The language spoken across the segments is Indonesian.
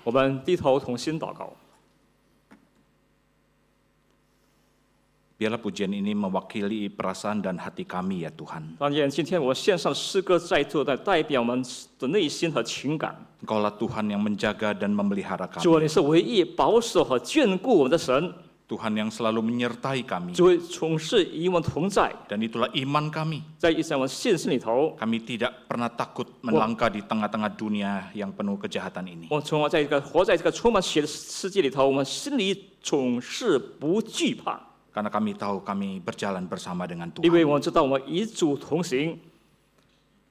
我们低头同心祷告。 Biarlah pujian ini mewakili perasaan dan hati kami ya Tuhan. 但愿今天我献上的诗歌在座的代表我们的内心和情感。 Engkaulah Tuhan yang menjaga dan memelihara 主啊， kami. 你是唯一保守和眷顾我们的神。 Tuhan yang selalu menyertai kami. 主总是与我们同在， Dan itulah iman kami. 在一生我们信心里头， Kami tidak pernah takut melangkah di tengah-tengah dunia yang penuh kejahatan ini. 我们从而在一个活在这个充满血的世界里头，我们心里总是不惧怕， Karena kami tahu kami berjalan bersama dengan 因为 Tuhan. 我们知道我们与主同行。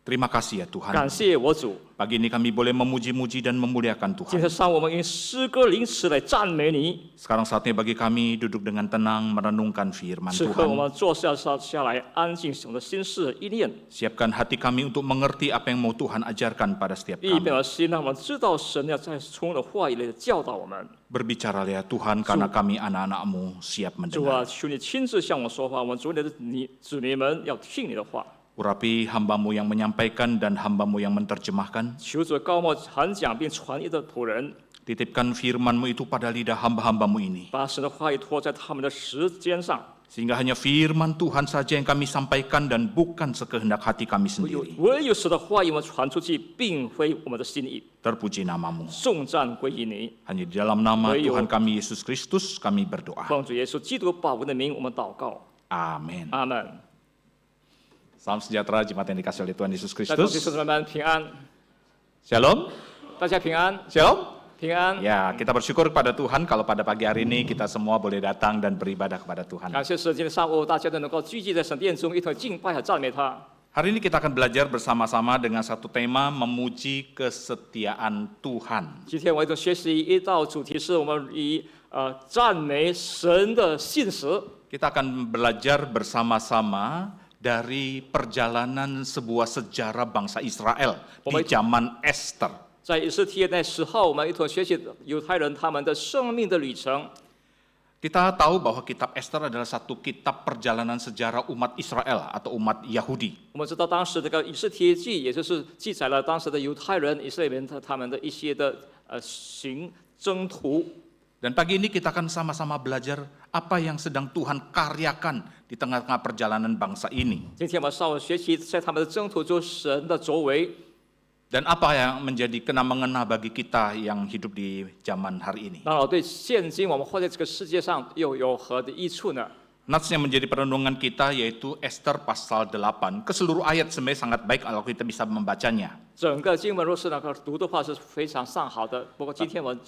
Terima kasih ya Tuhan. 感谢我主， Pagi ini kami boleh memuji-muji dan memuliakan 今 Tuhan. 天上午我们用诗歌灵词来赞美你。 Sekarang saatnya bagi kami duduk dengan tenang merenungkan firman 此刻我 Tuhan. 们坐下来，安静我们的心事意念， Siapkan hati kami untuk mengerti apa yang mau Tuhan ajarkan pada setiap 预备 kami. 了心，让我们知道神要在充的话语里教导我们。 Berbicaralah ya Tuhan karena kami anak-anak-Mu siap 主啊， mendengar. 求你亲自向我说话，我们主你的子民们要听你的话。 Urapi hamba-Mu yang menyampaikan dan hamba-Mu yang menerjemahkan. 求主高莫传讲并传译的仆人， Titipkan firman-Mu itu pada lidah hamba-hamba-Mu ini. 把神的话语托在他们的时间上， Sehingga hanya firman Tuhan saja yang kami sampaikan dan bukan sekehendak hati kami 唯有 sendiri. 神的话语我们传出去，并非我们的心意。 Terpuji nama-Mu. 颂赞归于你， Hanya di dalam nama Baik, Tuhan kami Yesus Kristus kami berdoa. 奉主耶稣基督宝贵的名，我们祷告， Amin. 阿门。 Salam sejahtera jemaat yang dikasihi oleh Tuhan Yesus 在座弟 Kristus. 兄姊妹们平安， Shalom. 大家平安， Shalom. 平安。 Ya, kita bersyukur kepada Tuhan kalau pada pagi hari ini kita semua boleh datang dan beribadah kepada Tuhan. 感谢神，今天上午大家都能够聚集在神殿中，一同敬拜和赞美他。 Hari ini kita akan belajar bersama-sama dengan satu tema memuji kesetiaan Tuhan. 今天我一同学习一道主题是我们以赞美神的信实。 Kita akan belajar bersama-sama dari perjalanan sebuah sejarah bangsa Israel di Baik. zaman Esther. 在以斯帖那时候，我们一同学习犹太人他们的生命的旅程。 Kita tahu bahwa kitab Esther adalah satu kitab perjalanan sejarah umat Israel atau umat Yahudi. 我们知道当时这个以斯帖记，也就是记载了当时的犹太人、以色列人他们的一些的行征途。 Dan pagi ini kita akan sama-sama belajar apa yang sedang Tuhan karyakan di tengah-tengah perjalanan bangsa ini. 今天我们上午学习在他们的征途中神的作为， Dan apa yang menjadi kena-mengena bagi kita yang hidup di zaman hari ini. 当然对现今我们活在这个世界上又有何的益处呢？ Nats yang menjadi perenungan kita yaitu Esther pasal 8. Keseluruh ayat sebenarnya sangat baik kalau kita bisa membacanya. 整个经文若是能够读的话是非常上好的。不过今天我们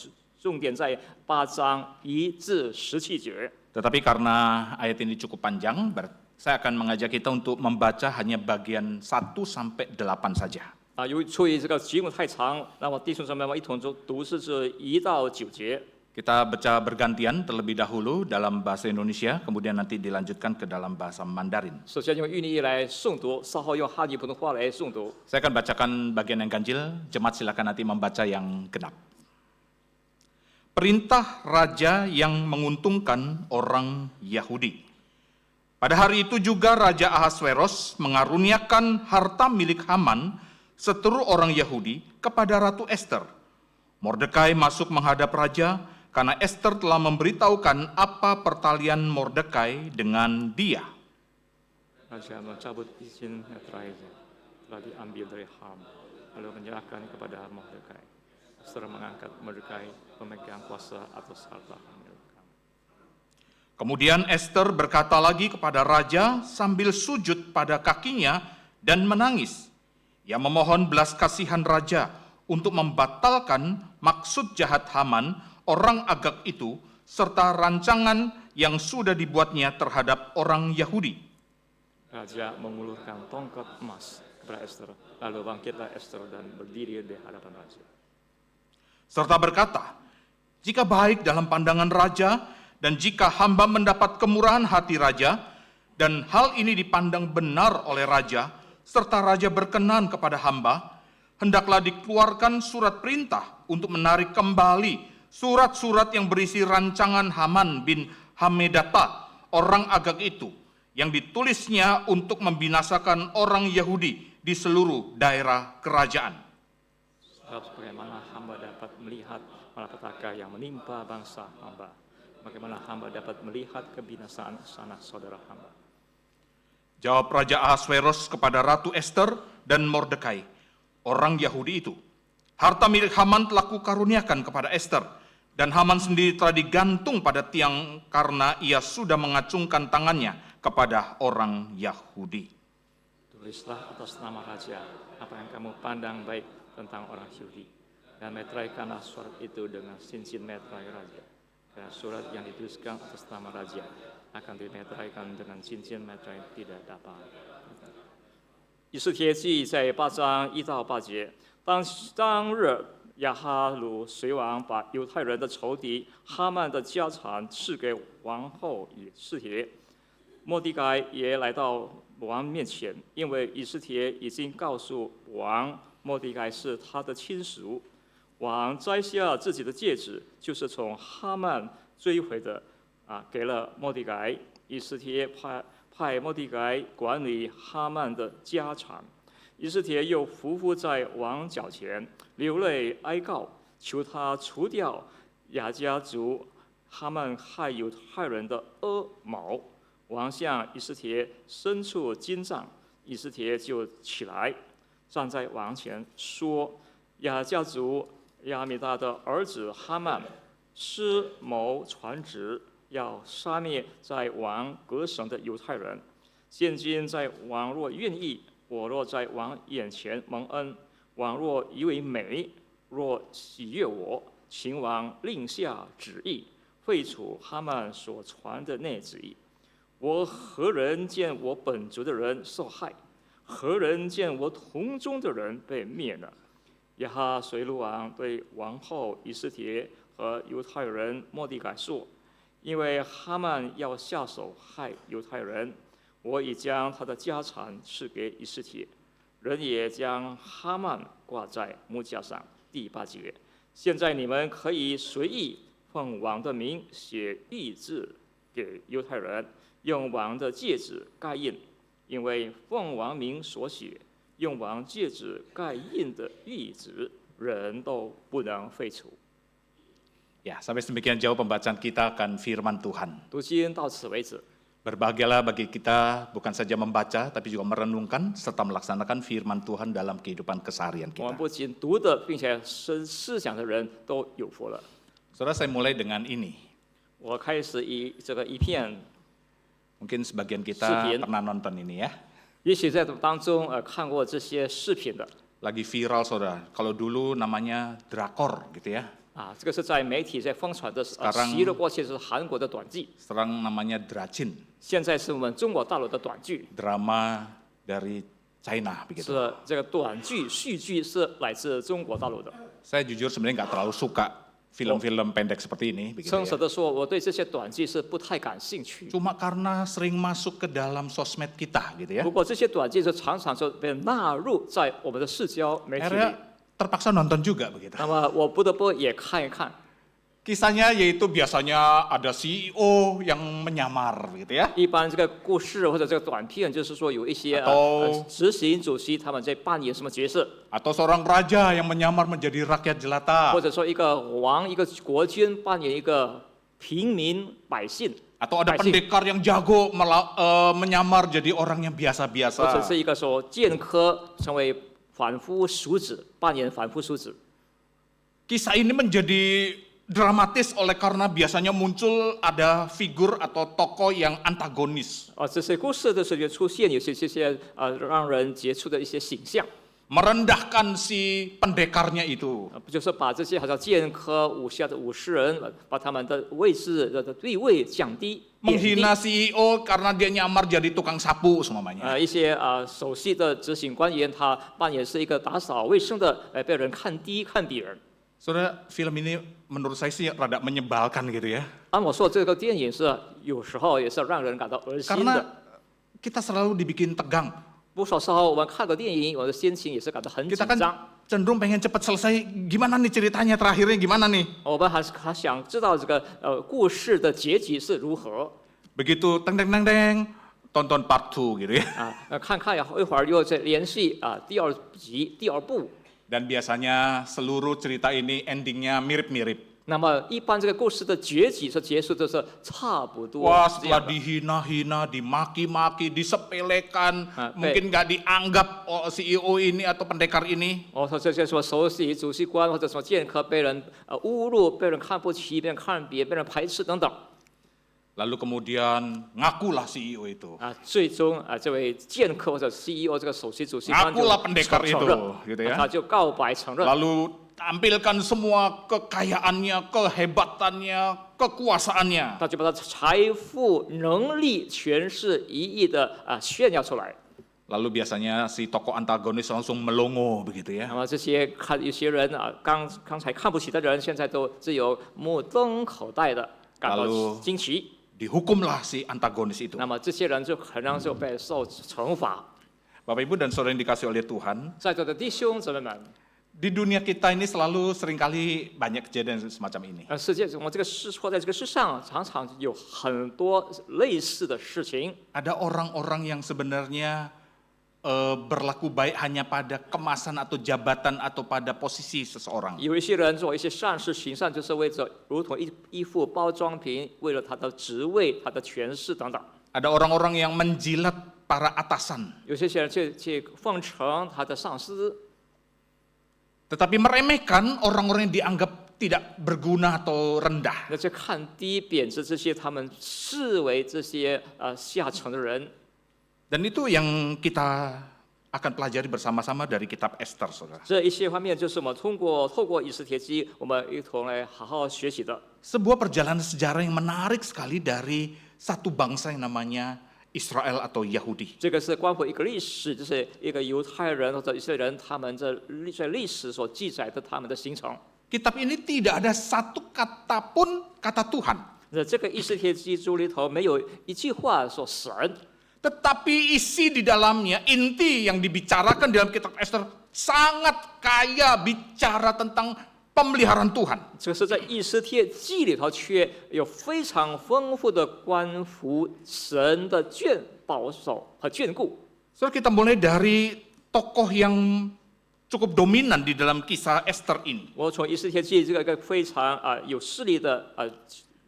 重点在8章1至17节。 Tetapi karena ayat ini cukup panjang, saya akan mengajak kita untuk membaca hanya bagian 1 sampai 8 saja. 由于出于这个经文太长，那么弟兄姊妹们一同读是1到9节。 Kita baca bergantian terlebih dahulu dalam bahasa Indonesia, kemudian nanti dilanjutkan ke dalam bahasa Mandarin. 首先用印尼语来诵读，稍后用汉语普通话来诵读。 Saya akan bacakan bagian yang ganjil, jemaat silakan nanti membaca yang genap. Perintah raja yang menguntungkan orang Yahudi. Pada hari itu juga Raja Ahasveros mengaruniakan harta milik Haman, seteru orang Yahudi, kepada Ratu Esther. Mordekai masuk menghadap raja, karena Esther telah memberitahukan apa pertalian Mordekai dengan dia. Raja mencabut izin terakhir telah diambil dari Ham, lalu menyerahkan kepada Mordekai. Esther mengangkat Mordekai pemegang kuasa atas harta milik Haman. Kemudian Esther berkata lagi kepada raja sambil sujud pada kakinya dan menangis. Ia memohon belas kasihan raja untuk membatalkan maksud jahat Haman, orang Agag itu, serta rancangan yang sudah dibuatnya terhadap orang Yahudi. Raja mengulurkan tongkat emas kepada Esther, lalu bangkitlah Esther dan berdiri di hadapan raja. Serta berkata, jika baik dalam pandangan raja, dan jika hamba mendapat kemurahan hati raja, dan hal ini dipandang benar oleh raja, serta raja berkenan kepada hamba, hendaklah dikeluarkan surat perintah untuk menarik kembali surat-surat yang berisi rancangan Haman bin Hamedata, orang Agag itu, yang ditulisnya untuk membinasakan orang Yahudi di seluruh daerah kerajaan. Sebab bagaimana hamba dapat melihat malapetaka yang menimpa bangsa hamba. Bagaimana hamba dapat melihat kebinasaan sanak saudara hamba. Jawab Raja Ahasveros kepada Ratu Ester dan Mordekai, orang Yahudi itu. Harta milik Haman telah kukaruniakan kepada Ester, dan Haman sendiri telah digantung pada tiang karena ia sudah mengacungkan tangannya kepada orang Yahudi. Tulislah atas nama raja apa yang kamu pandang baik tentang orang Yahudi, dan meteraikanlah surat itu dengan cincin meterai raja. Dan surat yang dituliskan atas nama raja akan dimeteraikan dengan cincin meterai tidak dapat. 以斯帖记在8章1到8节，当日亚哈鲁随王把犹太人的仇敌哈曼的家产赐给王后以斯帖，末底改也来到王面前，因为以斯帖已经告诉王，末底改是他的亲属。王摘下自己的戒指，就是从哈曼追回的，给了末底改。以斯帖派末底改管理哈曼的家产。以斯帖又匍匐在王脚前，流泪哀告，求他除掉亚家族哈曼害犹太人的恶谋。王向以斯帖伸出金杖，以斯帖就起来，站在王前说：“亚家族亚米大的儿子哈曼施谋传旨，要杀灭在王各省的犹太人。现今在王若愿意，我若在王眼前蒙恩，王若以为美，若喜悦我，请王令下旨意，废除哈曼所传的那旨意。我何人见我本族的人受害？何人见我同宗的人被灭呢？”亚哈随鲁王对王后以斯帖和犹太人末底改说：“因为哈曼要下手害犹太人，我已将他的家产赐给以斯帖，人也将哈曼挂在木架上。”第8节。现在你们可以随意奉王的名写谕字给犹太人，用王的戒指盖印，因为奉王名所写。用王戒指盖印的谕旨，人都不能废除。 Ya, sampai demikian jauh pembacaan kita akan firman Tuhan. 读经到此为止。 Berbahagialah bagi kita bukan saja membaca, tapi juga merenungkan serta melaksanakan firman Tuhan dalam kehidupan keseharian 我们 kita. 不仅读的，并且思想的人都有福了。 Saudara, saya mulai dengan ini. 我开始以这个一片， Mungkin sebagian kita 视频。 pernah nonton ini ya. 也许在当中看过这些视频的 Lagi viral saudara. Kalau dulu namanya drakor gitu ya. 这个是在媒体在疯传的， Sekarang 习了过去是韩国的短剧， Sekarang namanya dracin. 现在是我们中国大陆的短剧， Drama dari China 是 begitu. 这个短剧、续剧是来自中国大陆的。 Saya jujur sebenarnya nggak terlalu suka film-film pendek seperti ini begitu 诚 ya. 实的说，我对这些短剧是不太感兴趣。 Cuma karena sering masuk ke dalam sosmed kita gitu ya. 不过这些短剧是常常就被纳入在我们的社交媒体里， Akhirnya terpaksa nonton juga begitu. 那么我不得不也看一看。 Kisahnya yaitu biasanya ada CEO yang menyamar gitu ya. 一般这个故事或者这个短片，就是说有一些Atau 执行主席他们在扮演什么角色， Atau seorang raja yang menyamar menjadi rakyat jelata. 或者说一个王、一个国君扮演一个平民百姓， Atau ada 百姓， pendekar yang jago menyamar jadi orang yang 或者 biasa-biasa. 是一个说剑客成为凡夫俗子，扮演凡夫俗子。 Kisah ini menjadi dramatis oleh karena biasanya muncul ada figur atau tokoh yang antagonis. 这些故事的时候出现有这些让人接触的一些形象， Merendahkan si pendekarnya itu. 就是把这些好像剑客武下的武士人，把他们的位置的地位降低，贬低。 Menghina CEO karena dia nyamar jadi tukang sapu semuanya. 一些首席的执行官员，他扮演是一个打扫卫生的，被人看低看扁人。 Saudara, film ini menurut saya sih rada menyebalkan gitu ya. 按我说，这个电影是有时候也是让人感到恶心 Karena 的。 kita selalu dibikin tegang. 不少时候我们看个电影，我的心情也是感到很紧 Kita kan 张。 cenderung pengen cepat selesai. Gimana nih ceritanya terakhirnya gimana nih? 我们还想知道这个故事的结局是如何 Begitu teng teng teng teng tonton part 2 gitu ya. 看看一会儿又再连续第二集、第二部。Dan biasanya seluruh cerita ini endingnya mirip-mirip. 那么一般这个故事的结局是结束就是差不多 Wah, 是这 setelah 样的。 dihina-hina, dimaki-maki, disepelekan, Ah, mungkin nggak dianggap CEO ini atau pendekar ini. 哦，说这些什么首席主席官或者什么剑客被人侮辱、被人看不起、被人看扁、被人排斥等等 Lalu kemudian ngakulah CEO itu. 啊，最终啊这位剑客或者 CEO 这个首席主席官就 Ngakulah pendekar 承 itu, 认， gitu ya. 他就告白承认。 Lalu tampilkan semua kekayaannya, kehebatannya, kekuasaannya. 他就把他财富、能力、权势一一的炫耀出来。 Lalu biasanya si tokoh antagonis langsung melongo begitu 那 ya. 么这些有些人刚才看不起的人，现在都只有目瞪口呆的感到 Lalu 惊奇。 Dihukumlah si antagonis itu. 那么这些人就可能就被受惩罚。 Bapak Ibu dan Saudara yang dikasih oleh Tuhan, 在座的弟兄姊妹们， di dunia kita ini selalu seringkali banyak kejadian semacam ini. 世界我们这个世活在这个世上，常常有很多类似的事情。 Ada orang-orang yang sebenarnya berlaku baik hanya pada kemasan atau jabatan atau pada posisi seseorang. 有一些人做一些善事行善，就是为着如同一副包装瓶，为了他的职位、他的权势等等。 Ada orang-orang yang menjilat para atasan, 有些人去奉承他的上司， tetapi meremehkan orang-orang yang dianggap tidak berguna atau rendah. 那去看低、贬值这些他们视为这些下层的人。 Dan itu yang kita akan pelajari bersama-sama dari kitab Esther, saudara. 这一些方面就是我们透过以斯帖记，我们一同来好好学习的。 Sebuah perjalanan sejarah yang menarik sekali dari satu bangsa yang namanya Israel atau Yahudi. 这个是关乎一个历史，就是一个犹太人或者以色列人他们在历史所记载的他们的行程。 Kitab ini tidak ada satu kata pun kata Tuhan. 那这个以斯帖记书里头没有一句话说神， Tetapi isi di dalamnya, inti yang dibicarakan dalam kitab Esther sangat kaya bicara tentang pemeliharaan Tuhan. 这个是在以斯帖记里头却有非常丰富的关乎神的保守和眷顾。 So kita mulai dari tokoh yang cukup dominan di dalam kisah Esther ini, 我从以斯帖记这个一个非常有势力的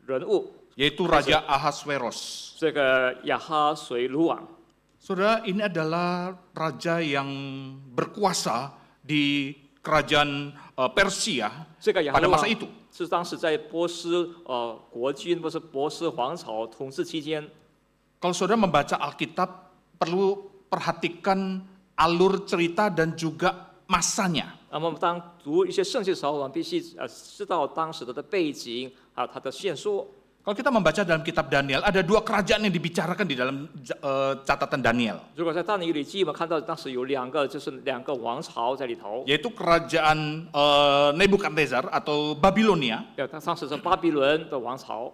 人物， yaitu Raja Ahasveros. 这个亚哈随鲁王。 Saudara, ini adalah raja yang berkuasa di kerajaan Persia 这个亚哈 pada 鲁王 masa itu. 是当时在波斯国君或是波斯皇朝统治期间。 Kalau saudara membaca Alkitab, perlu perhatikan alur cerita dan juga masanya. 那么当读一些圣经的时候，我们必须知道当时的背景还有它的线索。 Kalau kita membaca dalam kitab Daniel, ada dua kerajaan yang dibicarakan di dalam catatan Daniel, 如果在但以理记，我们看到当时有两个王朝在里头， yaitu kerajaan Nebukadnezar atau Babilonia. 当时是巴比伦的王朝，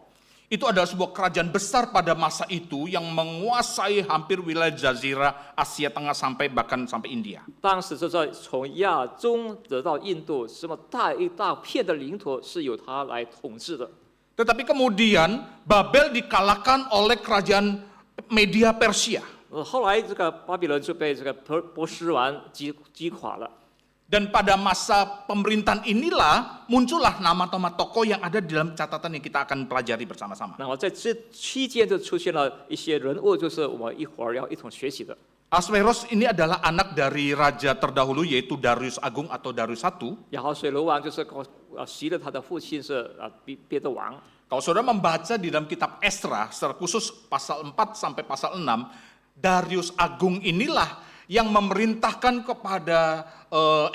Itu adalah sebuah kerajaan besar pada masa itu yang menguasai hampir wilayah Jazirah Asia Tengah bahkan sampai India. 当时是在从亚中得到印度，这么一大片的领土是由它来统治的。 Tetapi kemudian Babel dikalahkan oleh kerajaan Media Persia. 后来这个巴比伦就被这个波斯王击垮了。 Dan pada masa pemerintahan inilah muncullah nama-nama tokoh yang ada di dalam catatan yang kita akan pelajari bersama-sama. 那么在这期间就出现了一些人物，就是我们一会儿要一同学习的。 Ahasveros ini adalah anak dari raja terdahulu yaitu Darius Agung atau Darius I. 亚哈水罗王就是袭了他的父亲是别的王。 Kalau saudara membaca di dalam kitab Esra, secara khusus pasal 4 sampai pasal 6, Darius Agung inilah yang memerintahkan kepada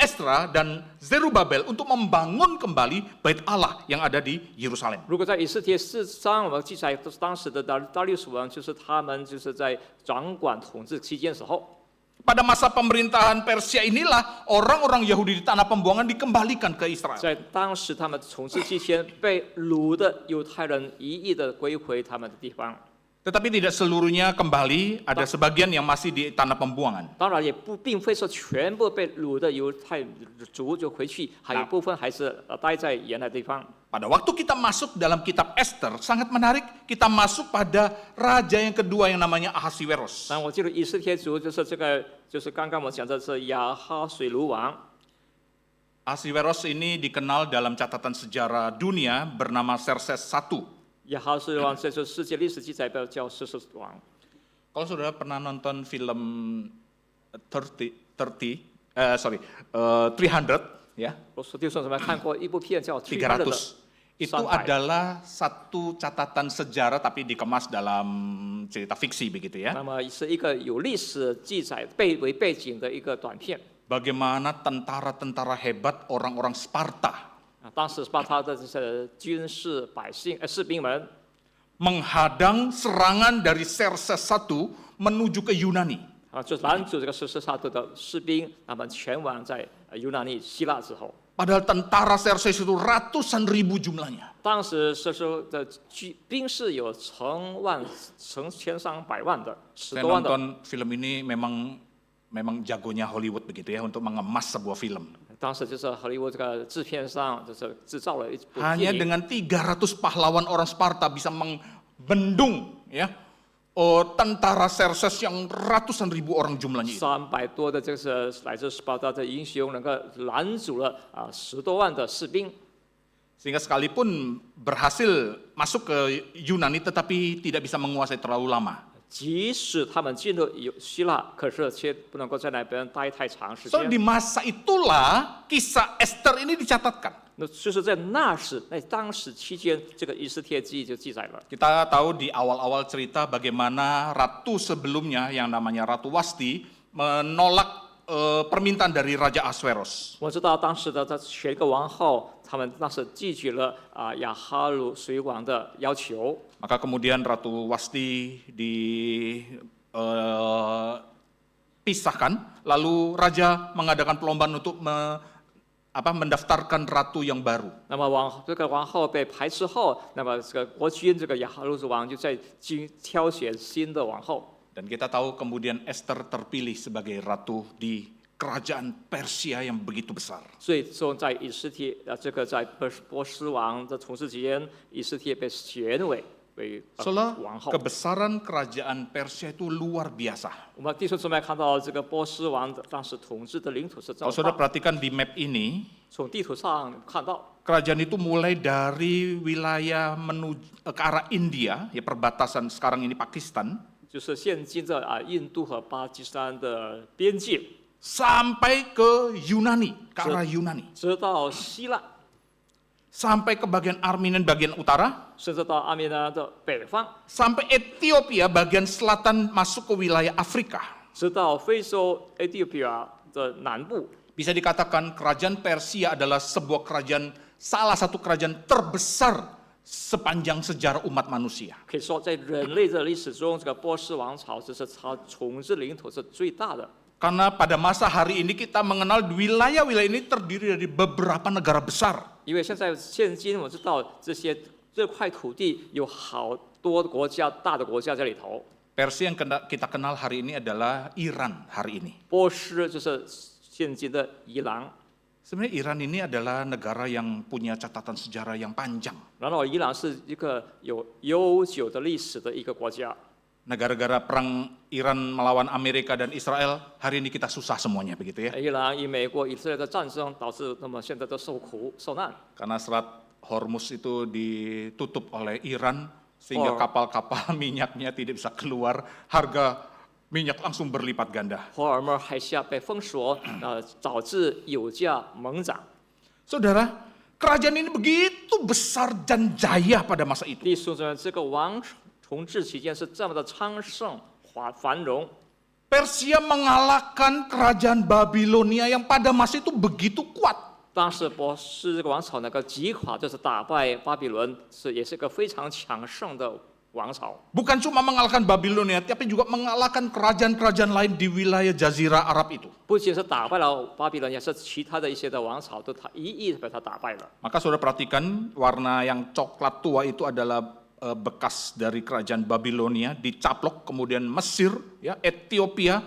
Esra dan Zerubabel untuk membangun kembali Bait Allah yang ada di Yerusalem. 如果在以斯帖4章，我们记载当时的大利属王，就是他们就是在掌管统治期间的时候。 Pada masa pemerintahan Persia inilah orang-orang Yahudi di tanah pembuangan dikembalikan ke Israel. 在当时他们统治期间，被掳的犹太人一一的归回他们的地方。 Tetapi tidak seluruhnya kembali, ada sebagian yang masih di tanah pembuangan. 当然也并非说全部被掳的犹太族就回去，还有部分还是待在原来地方。 Pada waktu kita masuk dalam kitab Esther, sangat menarik, kita masuk pada raja yang kedua yang namanya Ahasveros. 但我记得以斯帖族就是这个，就是刚刚我讲的是亚哈水卢王。Ahasiweros ini dikenal dalam catatan sejarah dunia bernama Xerxes I. 亚哈水王这就是世界历史记载的叫施舍王。 Kalau saudara pernah nonton film 300 ya, 我说弟兄姊妹看过一部片叫《300》的， 300 itu adalah satu catatan sejarah tapi dikemas dalam cerita fiksi begitu ya. 那么是一个有历史记载为背景的一个短片。 Bagaimana tentara-tentara hebat orang-orang Sparta 当时斯巴达的这些军事士兵们 menghadang serangan dari Xerxes I menuju ke Yunani. 就拦住这个施萨特的士兵，他们前往在尤纳尼希腊之后。 Padahal tentara Xerxes itu ratusan ribu jumlahnya. 当时施舍的兵士有成千上百万的，10 Saya 多万的。 nonton film ini memang jagonya Hollywood begitu ya untuk mengemas sebuah film. 当时就是荷里活这个制片上就是制造了一部 Hanya 电影， dengan 300 pahlawan orang Sparta bisa membendung ya tentara Xerxes yang ratusan ribu orang jumlahnya itu. 300多的这个是来自斯巴达的英雄，能够拦阻了10多万的士兵。 Sehingga sekalipun berhasil masuk ke Yunani tetapi tidak bisa menguasai terlalu lama. 即使他们进入希腊，可是却不能够在那边待太长时 So di 间。 masa itulah kisah Esther ini dicatatkan. 那就是在当时期间，这个以斯帖记就记载了。 Kita tahu di awal-awal cerita bagaimana ratu sebelumnya yang namanya Ratu Wasti menolak permintaan dari Raja Ahasveros. 我知道当时的前一个王后，他们当时拒绝了亚哈鲁水王的要求。 Maka kemudian Ratu Wasti dipisahkan, lalu raja mengadakan perlombaan untuk mendaftarkan ratu yang baru. 那么这个王后被排斥后，那么这个国君这个亚哈鲁王就在挑选新的王后。 Dan kita tahu kemudian Esther terpilih sebagai ratu di kerajaan Persia yang begitu besar. 最终在这个在波斯王的统治期间，以斯帖被选为 Soalnya 王后。 kebesaran kerajaan Persia itu luar biasa. 我们弟兄姊妹看到这个波斯王当时统治的领土是这 Kalau 么 saudara 大， perhatikan di map ini, 从地图上看到， kerajaan itu mulai dari wilayah menuju ke arah India, ya perbatasan sekarang ini Pakistan, 就是现今的印度和巴基斯坦的边界， sampai ke Yunani, ke arah Yunani, 直到希腊， sampai ke bagian Armenian bagian utara, 甚至到阿米纳的北方， sampai Ethiopia bagian selatan masuk ke wilayah Afrika. 直到非洲 Ethiopia 的南部。 Bisa dikatakan kerajaan Persia adalah sebuah kerajaan, salah satu kerajaan terbesar sepanjang sejarah umat manusia. 可以说，在人类的历史中，这个波斯王朝这是它统治领土是最大的。 Karena pada masa hari ini kita mengenal wilayah-wilayah ini terdiri dari beberapa negara besar. 因为现今我知道这块土地有好多国家大的国家在里头。 Persia yang kita kenal hari ini adalah Iran hari ini. 波斯就是现今的伊朗， Sebenarnya Iran ini adalah negara yang punya catatan sejarah yang panjang. 然后伊朗是一个有悠久的历史的一个国家。 Negara-negara perang Iran melawan Amerika dan Israel, hari ini kita susah semuanya begitu ya. 伊朗以美国以色列的战争导致，那么现在都受苦受难。 Karena Selat Hormuz itu ditutup oleh Iran, sehingga kapal-kapal minyaknya tidak bisa keluar, harga minyak langsung berlipat ganda. 霍尔木尔海峡被封锁，导致油价猛涨。 Saudara, kerajaan ini begitu besar dan jaya pada masa itu. 弟兄姊妹，这个王统治期间是这么的昌盛繁荣。 Persia mengalahkan kerajaan Babilonia yang pada masa itu begitu kuat. 当时波斯这个王朝能够击垮，就是打败巴比伦，也是个非常强盛的王朝。 Bukan cuma mengalahkan Babilonia, tapi juga mengalahkan kerajaan-kerajaan lain di wilayah Jazirah Arab itu. 不仅是打败了巴比伦，也是其他的一些的王朝都一一把他打败了。 Maka saudara perhatikan warna yang coklat tua itu adalah bekas dari kerajaan Babilonia, dicaplok, kemudian Mesir, ya, Ethiopia,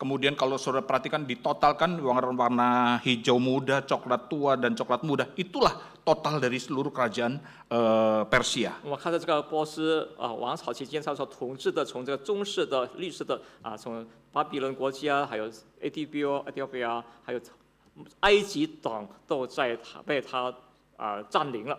kemudian kalau saudara perhatikan ditotalkan warna hijau muda, coklat tua, dan coklat muda, itulah total dari seluruh kerajaan Persia. 我们看到这个波斯王朝期间，他所统治的，从这个中世的、历史的从巴比伦国家，还有 Ethiopia，还有埃及等都被他占领了。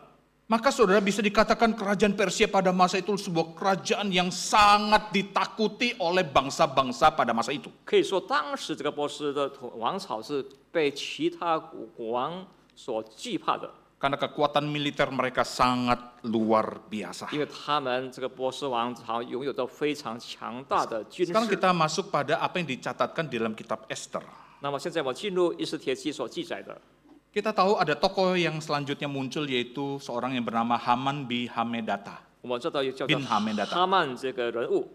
Maka saudara bisa dikatakan kerajaan Persia pada masa itu sebuah kerajaan yang sangat ditakuti oleh bangsa-bangsa pada masa itu. 可以说，当时这个波斯的王朝是被其他国王所惧怕的， Karena kekuatan militer mereka sangat luar biasa. 因为他们这个波斯王朝拥有着非常强大的军 Sekarang 事。 kita masuk pada apa yang dicatatkan di dalam kitab Esther. 那么现在我进入以斯帖记所记载的， Kita tahu ada tokoh yang selanjutnya muncul yaitu seorang yang bernama Haman bin Hamedata. 我们知道有叫做 bin Hamedata 哈曼这个人物。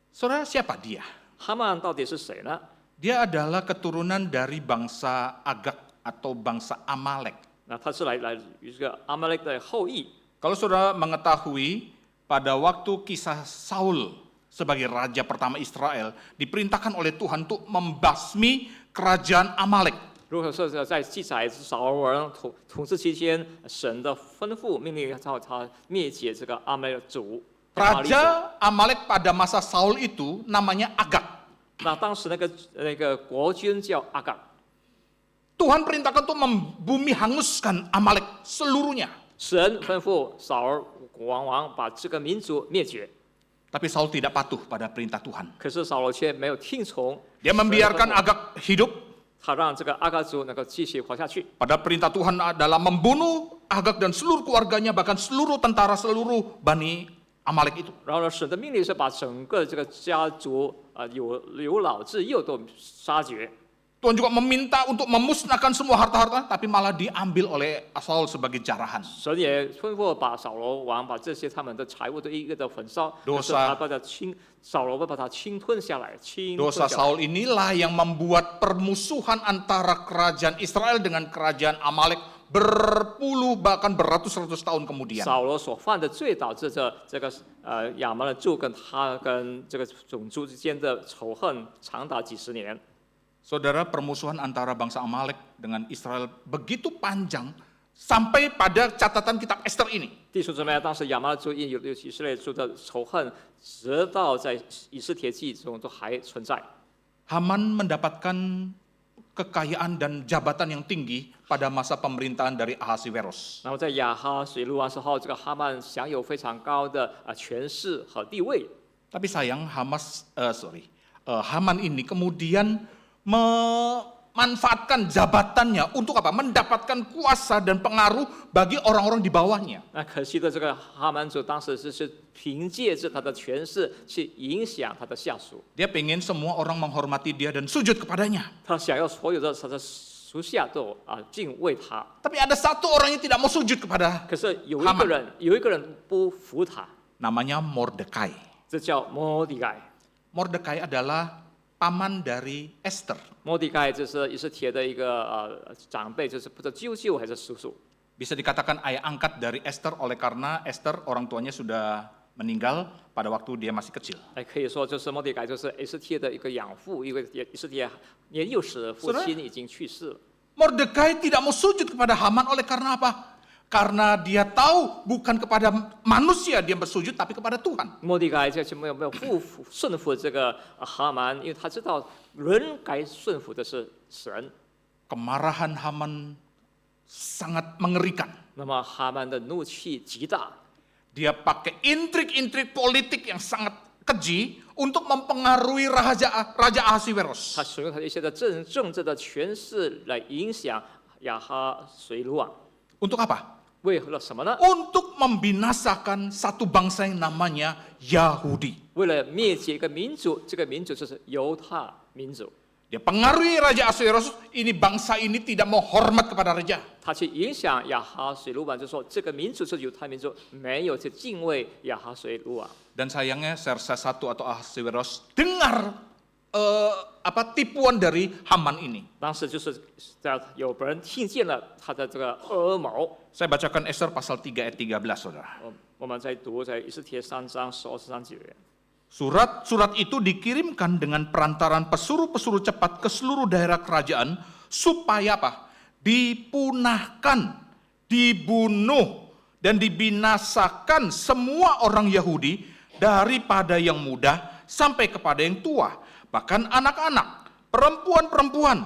Saudara, siapa dia? 哈曼到底是谁呢？ Dia adalah keturunan dari bangsa Agag atau bangsa Amalek. 那他是来于这个阿玛雷的后裔。 Kalau saudara mengetahui pada waktu kisah Saul sebagai raja pertama Israel diperintahkan oleh Tuhan untuk membasmi kerajaan Amalek. 如果说在记载扫罗王统治期间，神的吩咐命令他灭绝这个阿玛雷族。 Raja Amalek pada masa Saul itu namanya Agag. 那当时那个国君叫阿嘎， Tuhan perintahkan untuk membumi hanguskan Amalek seluruhnya. 神吩咐扫罗王把这个民族灭绝。 Tapi Saul tidak patuh pada perintah Tuhan. 可是扫罗却没有听从， Dia membiarkan Agag hidup. 他让这个阿嘎族能够继续活下去。 Pada perintah Tuhan adalah membunuh Agag dan seluruh keluarganya, bahkan seluruh tentara seluruh Bani Amalek itu. 然后呢，神的命令是把整个这个家族有老至幼都杀绝。 Tuhan juga meminta untuk memusnahkan semua harta-harta, tapi malah diambil oleh Saul sebagai jarahan. 神也吩咐把扫罗王把这些他们的财物都一个的焚烧， Dosa 可是他把它扫罗把它侵吞下来，侵吞 Dosa 下来。 Saul inilah yang membuat permusuhan antara kerajaan Israel dengan kerajaan Amalek berpuluh bahkan beratus-ratus tahun kemudian. 扫罗所犯的罪导致这个亚玛的族跟他跟这个种族之间的仇恨长达几十年。 Saudara, permusuhan antara bangsa Amalek dengan Israel begitu panjang sampai pada catatan kitab Esther ini. 弟兄姊妹，当时亚玛的族因有以色列族的仇恨，直到在以斯帖记中都还存在。 Haman mendapatkan kekayaan dan jabatan yang tinggi pada masa pemerintahan dari Ahasiweros. 然后在亚哈水路王时候，这个哈曼享有非常高的权势和地位。 Tapi sayang Haman ini kemudian memanfaatkan jabatannya untuk apa? Mendapatkan kuasa dan pengaruh bagi orang-orang di bawahnya. 那可惜的，这个哈曼族当时是凭借着他的权势去影响他的下属， Dia pengen semua orang menghormati dia dan sujud kepadanya. 他想要所有的他的属下都敬畏他。 Tapi ada satu orang yang tidak mau sujud kepada, 可是有一个人不服他， namanya Mordekai. 这叫摩底改。 Mordekai adalah paman dari Esther. 摩底改就是以斯帖的一个长辈，就是不知道舅舅还是叔叔。 Bisa dikatakan ayah angkat dari Esther oleh karena Esther orang tuanya sudah meninggal pada waktu dia masih kecil. 可以说就是摩底改就是以斯帖的一个养父，因为以斯帖年幼时父亲已经去世了。 Mordekai tidak mau sujud kepada Haman oleh karena apa? Karena dia tahu bukan kepada manusia dia bersujud tapi kepada Tuhan. 摩底改就没有顺服这个哈曼，因为他知道人该顺服的是神。 Kemarahan Haman sangat mengerikan. 那么哈曼的怒气极大， Dia pakai intrik-intrik politik yang sangat keji untuk mempengaruhi Raja Ahasiweros. 他使用他一些的政治的权势来影响亚哈水鲁王。 Untuk apa? 为了什么呢？ Untuk membinasakan satu bangsa yang namanya Yahudi. 为了灭绝一个民族，这个民族就是犹太民族。 Dia pengaruhi Raja Ahasiweros, ini bangsa ini tidak mau hormat kepada raja. 他去影响亚哈水鲁王，就说这个民族是犹太民族，没有去敬畏亚哈水鲁王。 Dan sayangnya Xerxes I atau Ahasiweros dengar tipuan dari Haman ini. 当时就是有人听见了他的这个恶谋。 Saya bacakan Esther pasal 3 ayat 13, saudara. 我们在读在以斯帖3章12、13节。 Surat-surat itu dikirimkan dengan perantaran pesuruh-pesuruh cepat ke seluruh daerah kerajaan supaya apa? Dipunahkan, dibunuh, dan dibinasakan semua orang Yahudi daripada yang muda sampai kepada yang tua. Bahkan anak-anak, perempuan-perempuan,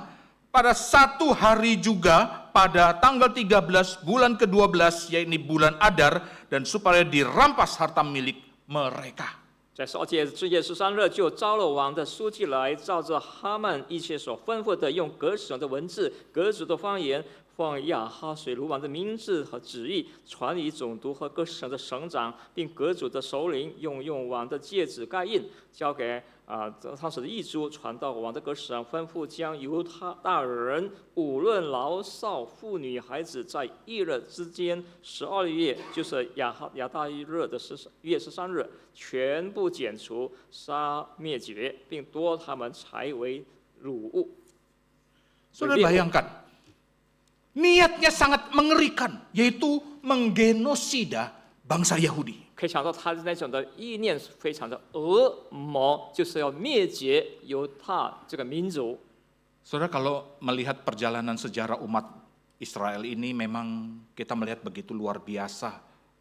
pada satu hari juga pada tanggal 13 bulan ke-12 yaitu bulan Adar dan supaya dirampas harta milik mereka. 在12节之夜13日，就招了王的书记来，照着哈曼一切所吩咐的，用各省的文字、各族的方言，奉亚哈水鲁王的名字和旨意，传与总督和各省的省长，并各族的首领，用王的戒指盖印，交给当时的遗书，传到王的各省，吩咐将犹大人无论老少妇女孩子，在1日之间12月，就是亚大日的月13日，全部剪除、杀灭绝，并夺他们财为掳物。 Saudara bayangkan, niatnya sangat mengerikan, yaitu menggenosida bangsa Yahudi. 可以想到他的那种的意念非常的恶魔，就是要灭绝犹太这个民族。 Saudara, kalau melihat perjalanan sejarah umat Israel ini memang kita melihat begitu luar biasa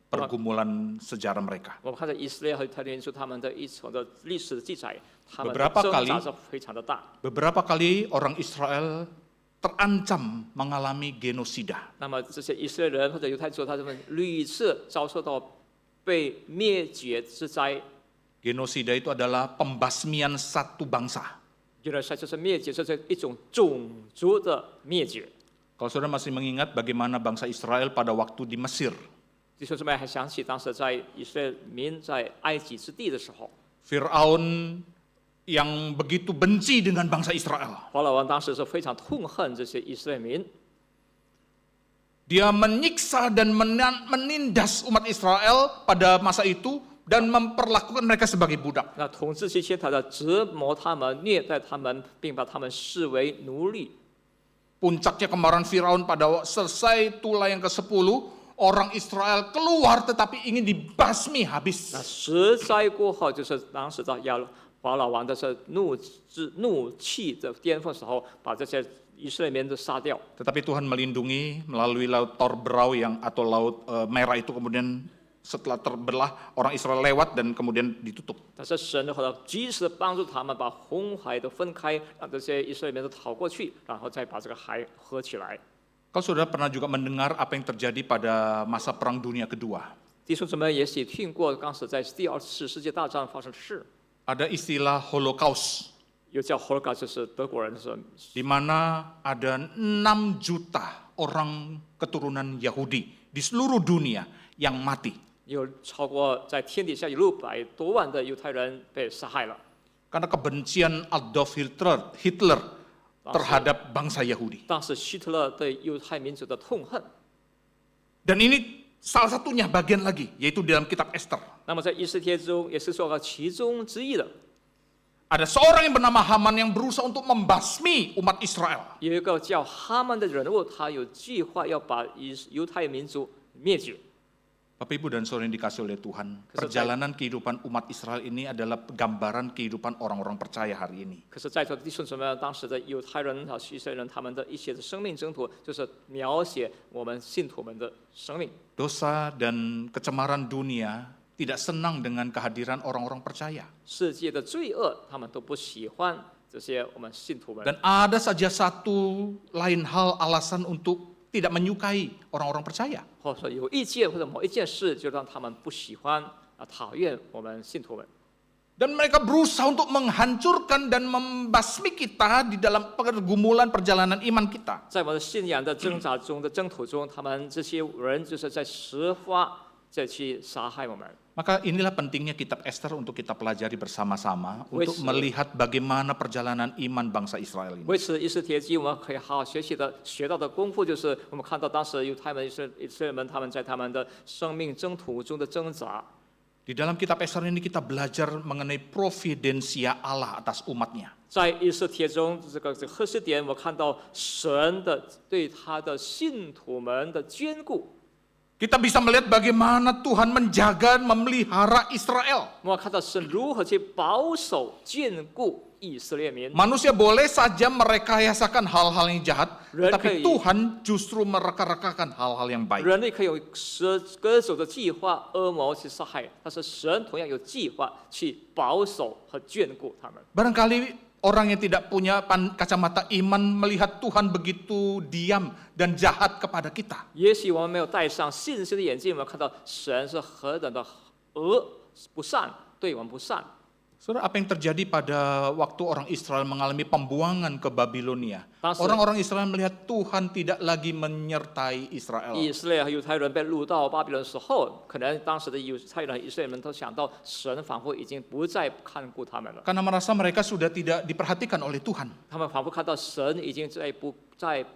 pergumulan sejarah mereka. 我们看到以色列和犹太民族他们的一种的历史的记载，他们的 Beberapa 挣 kali 扎是非常的大。 Beberapa kali orang Israel terancam mengalami genosida. 那么这些以色列人或者犹太族，他们屡次遭受到被灭绝之灾。 Genosida itu adalah pembasmian satu bangsa. 原来就是灭绝，这是一种种族的灭绝。 Kalau saudara masih mengingat bagaimana bangsa Israel pada waktu di Mesir, 弟兄姊妹还想起当时在以色列民在埃及之地的时候， Firaun yang begitu benci dengan bangsa Israel. 法老王当时是非常痛恨这些以色列民， Dia menyiksa dan menindas umat Israel pada masa itu dan memperlakukan mereka sebagai budak. 那统治期间，他在折磨他们、虐待他们，并把他们视为奴隶。 Puncaknya kemarahan Firaun pada selesai tulah yang ke-10, orang Israel keluar tetapi ingin dibasmi habis. 那十灾过后，就是当时的法老王的是怒气的巅峰时候，把这些以色列民都杀掉。 Tetapi Tuhan melindungi melalui laut Torbrau atau laut merah itu kemudian setelah terbelah orang Israel lewat dan kemudian ditutup. 但是神后来及时的帮助他们，把红海都分开，让这些以色列民都逃过去，然后再把这个海合起来。 Kalau saudara pernah juga mendengar apa yang terjadi pada masa Perang Dunia Kedua, 弟兄姊妹也许听过当时在第2次世界大战发生的事， ada istilah Holocaust, 又叫 Holocaust， 就是德国人说， di mana ada 6 juta orang keturunan Yahudi di seluruh dunia yang mati. 有超过在天底下有600多万的犹太人被杀害了。 Karena kebencian Adolf Hitler terhadap bangsa Yahudi. 当时希特勒对犹太民族的痛恨。 Dan ini salah satunya bagian lagi, yaitu dalam kitab Esther. 那么在以斯帖中也是说了其中之一的， Ada seorang yang bernama Haman yang berusaha untuk membasmi umat Israel. 有一个叫哈曼的人物，他有计划要把犹太民族灭绝。 Bapak Ibu dan Saudara yang dikasih oleh Tuhan, perjalanan kehidupan umat Israel ini adalah gambaran kehidupan orang-orang percaya hari ini. 可是，在座的弟兄姊妹，当时的犹太人和以色列人，他们的一些的生命征途，就是描写我们信徒们的生命。 Dosa dan kecemaran dunia tidak senang dengan kehadiran orang-orang percaya. 世界的罪恶，他们都不喜欢这些我们信徒们。 Dan ada saja satu lain hal alasan untuk tidak menyukai orang-orang percaya. 或者说有意见或者某一件事，就让他们不喜欢讨厌我们信徒们。 Dan mereka berusaha untuk menghancurkan dan membasmi kita di dalam pergumulan perjalanan iman kita. 在我们的信仰的挣扎中的征途中，他们这些人就是在实发再去杀害我们。 Maka inilah pentingnya kitab Esther untuk kita pelajari bersama-sama untuk melihat bagaimana perjalanan iman bangsa Israel ini. 为此，以斯帖记我们可以好好学到的功夫，就是我们看到当时犹太们、以色列人他们在他们的生命征途中的挣扎。 Di dalam kitab Esther ini kita belajar mengenai providensia Allah atas umatnya. 在以斯帖中，这个赫斯点，我看到神的对他的信徒们的眷顾。 Kita bisa melihat bagaimana Tuhan menjaga, memelihara Israel. 我看到神如何去保守、眷顾以色列民。 Manusia boleh saja merekayasakan hal-hal yang jahat, Ren tapi kei. Tuhan justru mereka-rekakan hal-hal yang baik. 人类可以有各种的计划、恶谋去杀害，但是神同样有计划去保守和眷顾他们。 Barangkali orang yang tidak punya kacamata iman melihat Tuhan begitu diam dan jahat kepada kita. 也许我们没有戴上信心的眼镜，我们看到神是何等的不善，对我们不善。 Saudara, apa yang terjadi pada waktu orang Israel mengalami pembuangan ke Babilonia? Tangsi. Orang-orang Israel melihat Tuhan tidak lagi menyertai Israel. 以色列和犹太人被掳到巴比伦的时候，可能当时的犹太人和以色列人都想到，神仿佛已经不再看顾他们了。 Karena merasa mereka sudah tidak diperhatikan oleh Tuhan. 他们仿佛看到神已经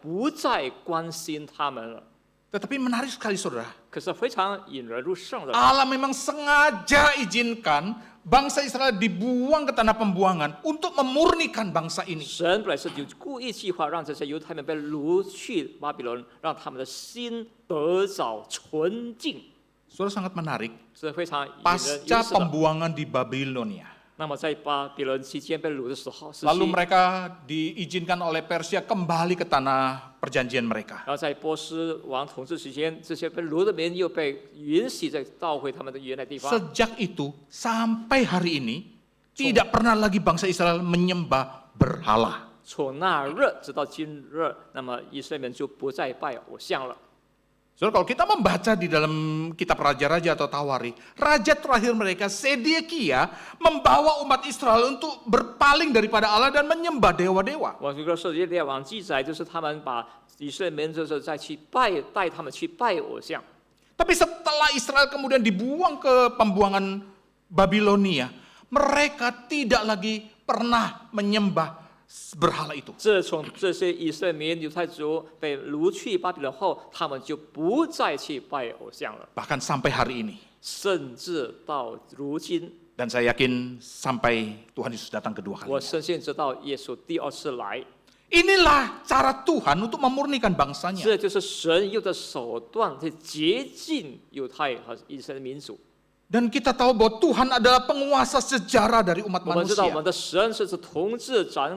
不再关心他们了。 Tetapi menarik sekali saudara. 可是非常引人入胜的， Allah memang sengaja izinkan bangsa Israel dibuang ke tanah pembuangan untuk memurnikan bangsa ini. 神本来是有故意计划让这些犹太人被掳去巴比伦，让他们的心得着纯净， Saudara, sangat menarik. 是非常引人 Pasca 入胜的。 pembuangan di Babilonia. 那么在巴比伦期间被掳的时候， Lalu mereka diizinkan oleh Persia kembali ke tanah perjanjian mereka. 然后在波斯王统治期间，这些被掳的民又被允许再倒回他们的原来地方。 Sejak itu sampai hari ini tidak pernah lagi bangsa Israel menyembah berhala. 从那日直到今日，那么以色列人就不再拜偶像了。 Saudara, kalau kita membaca di dalam kitab Raja-Raja atau Tawari, raja terakhir mereka, Sedekia, membawa umat Israel untuk berpaling daripada Allah dan menyembah dewa-dewa. 我这个《列王记载，就是他们把以色列民就是再去带他们去拜偶像。 Tapi setelah Israel kemudian dibuang ke pembuangan Babilonia, mereka tidak lagi pernah menyembah berhala itu. 自从这些以色列民犹太族被掳去巴比伦后，他们就不再去拜偶像了， Bahkan sampai hari ini. 甚至到如今， Dan saya yakin sampai Tuhan Yesus datang kedua 我 kali. 深信直到耶稣第二次来， Inilah cara Tuhan untuk memurnikan bangsanya. 这就是神用的手段去洁净犹太和以色列民族。 Dan kita tahu bahwa Tuhan adalah penguasa sejarah dari umat 我们知道，我 manusia. 们的神是统治、掌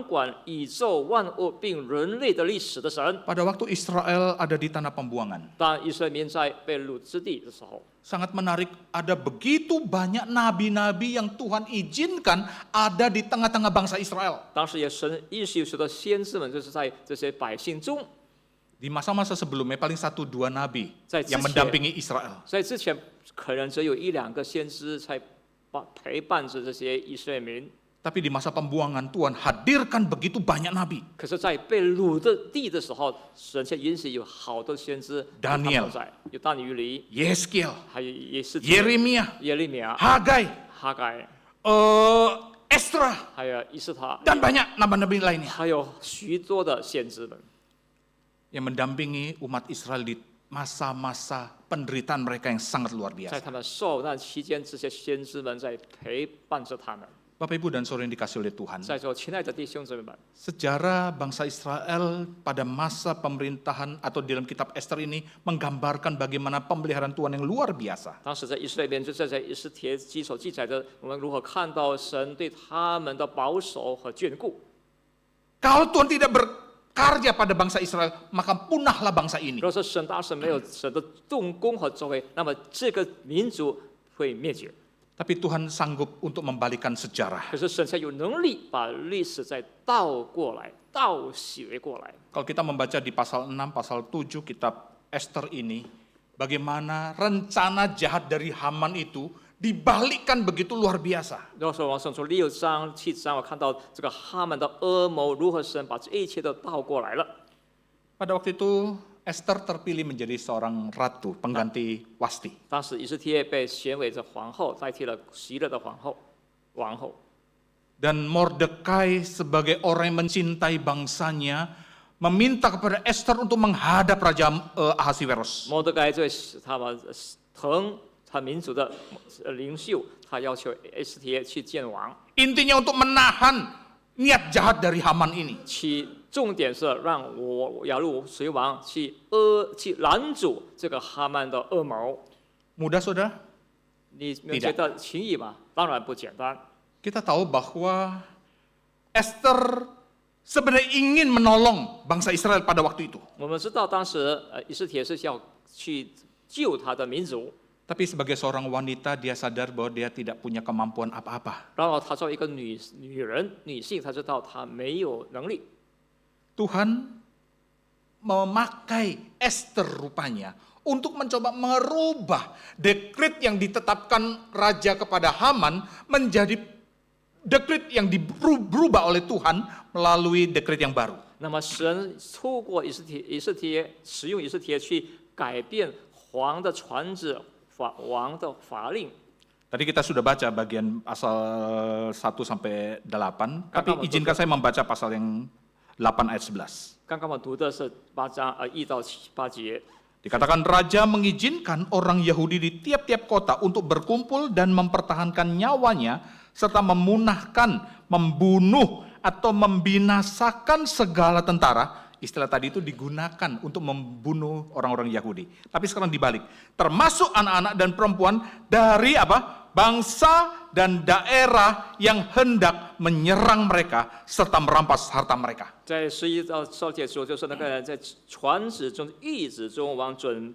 管宇宙万物并人类的历史的神。 Pada waktu Israel ada di tanah pembuangan, 当以色列民在被掳之地的时候， sangat menarik, ada begitu banyak nabi-nabi yang Tuhan izinkan ada di tengah-tengah bangsa Israel. 当时也神允许许多先知们，就是在这些百姓中， Di masa-masa sebelumnya paling 1-2 nabi Saya yang之前- mendampingi Israel. 在之前可能只有1-2个先知才陪伴着这些以色列民。 Tapi di masa pembuangan Tuhan hadirkan begitu banyak nabi. 可是，在被掳的地的时候，神却允许有好多先知 Daniel 在，有但以理， Yeskiel, 还有也是 Yeremia, 耶利米亚、 Hagai, 哈该， Esra, 还有以斯塔， dan banyak nabi-nabi lainnya 还有许多的先知们， yang mendampingi umat Israel di masa-masa penderitaan mereka yang sangat luar 在 biasa. 他们受难期间，这些先知们在陪伴着他们。 Bapak Ibu dan Saudara yang dikasih oleh Tuhan, 在座亲爱的弟兄姊妹们， sejarah bangsa Israel pada masa pemerintahan atau di dalam kitab Ester ini menggambarkan bagaimana pemeliharaan Tuhan yang luar biasa. 当时在以色列人就在以斯帖记所记载的，我们如何看到神对他们的保守和眷顾。 Kalau Tuhan tidak berkarya pada bangsa Israel, maka punahlah bangsa ini. 如果说神当时没有神的动工和作为，那么这个民族会灭绝。 Tapi Tuhan sanggup untuk membalikan sejarah. 可是神才有能力把历史再倒过来、倒写过来。 Kalau kita membaca di pasal 6, pasal 7 kitab Ester ini, bagaimana rencana jahat dari Haman itu dibalikkan begitu luar biasa. 如果说往上从6章、7章，我看到这个哈曼的恶谋如何神把这一切都倒过来了。 Pada waktu itu Esther terpilih menjadi seorang ratu pengganti Wasti. 当时以斯帖被选为这皇后，代替了希勒的王后。 Dan Mordekai sebagai orang yang mencintai bangsanya meminta kepada Esther untuk menghadap Raja Ahasiweros. 摩德该作为他们疼他民族的领袖，他要求以斯帖去见王。 Intinya untuk menahan niat jahat dari Haman ini. 重点是让亚路随王去拦阻这个哈曼的恶谋。 Mudah saudara? 你没有觉得轻易吗？当然不简单。 Kita tahu bahwa Esther sebenarnya ingin menolong bangsa Israel pada waktu itu. 我们知道当时以斯帖是要去救他的民族， Tapi sebagai seorang wanita dia sadar bahwa dia tidak punya kemampuan apa-apa. 然后她作为一个女性，她知道她没有能力。 Tuhan memakai Esther rupanya untuk mencoba merubah dekret yang ditetapkan raja kepada Haman menjadi dekret yang berubah oleh Tuhan melalui dekret yang baru. 那么神透过以斯帖使用以斯帖去改变王的传旨、王的法令。 Tadi kita sudah baca bagian pasal 1 sampai 8, tapi izinkan saya membaca pasal yang 8 ayat 11. 刚刚我读的是1到8节。 Dikatakan raja mengizinkan orang Yahudi di tiap-tiap kota untuk berkumpul dan mempertahankan nyawanya serta memunahkan, membunuh atau membinasakan segala tentara. Istilah tadi itu digunakan untuk membunuh orang-orang Yahudi. Tapi sekarang dibalik, termasuk anak-anak dan perempuan dari bangsa dan daerah yang hendak menyerang mereka serta merampas harta mereka. 在11到12节说，就是那个人在传旨中、谕旨中，往整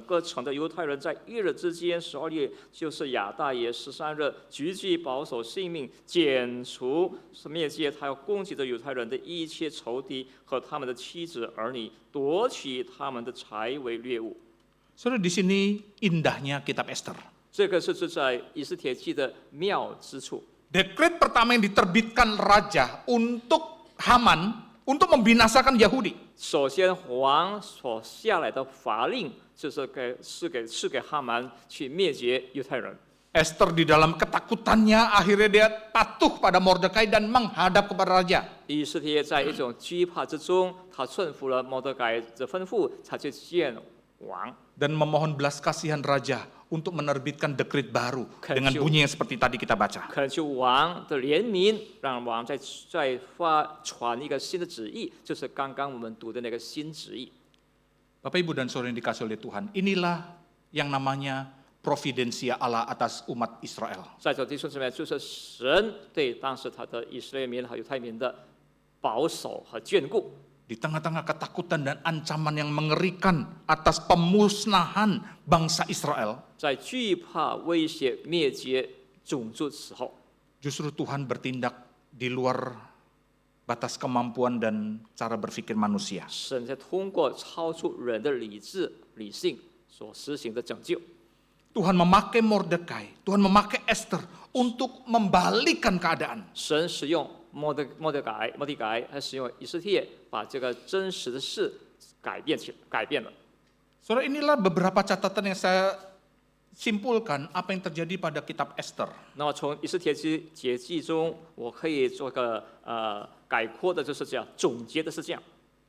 个城的犹太人在1日之间12日，就是亚大爷13日，举起保守性命，剪除灭绝他要攻击的犹太人的一切仇敌和他们的妻子儿女，夺取他们的财为掠物。 Saudara, di sini indahnya kitab Esther. 这个是在以斯帖记的妙之处。 Dekret pertama yang diterbitkan raja untuk Haman untuk membinasakan Yahudi. 首先，王所下来的法令就是给哈曼去灭绝犹太人。 Esther di dalam ketakutannya akhirnya dia patuh pada Mordekai dan menghadap kepada raja. 以斯帖在一种惧怕之中，他顺服了摩德改的吩咐，他去见王， Dan memohon belas kasihan raja untuk menerbitkan dekret baru dengan bunyi yang seperti tadi kita baca. 恳求王的怜悯，让王再发传一个新的旨意，就是刚刚我们读的那个新旨意。 Bapak Ibu dan Saudara yang dikasihi oleh Tuhan, inilah yang namanya providensia Allah atas umat Israel. 在座弟兄姊妹，就是神对当时他的以色列民和犹太民的保守和眷顾。 Di tengah-tengah ketakutan dan ancaman yang mengerikan atas pemusnahan bangsa Israel, 在惧怕、威胁、灭绝种族时候， justru Tuhan bertindak di luar batas kemampuan dan cara berpikir manusia. 神在通过超出人的理智、理性所实行的拯救。 Tuhan memakai Mordekai, Tuhan memakai Esther untuk membalikan keadaan. 神使用摩地改，还使用以斯帖，把这个真实的事改变了。 Saudara, inilah beberapa catatan yang saya simpulkan apa yang terjadi pada kitab Esther. 那么从以斯帖节记中，我可以做个概括的，就是这样，总结的是这样。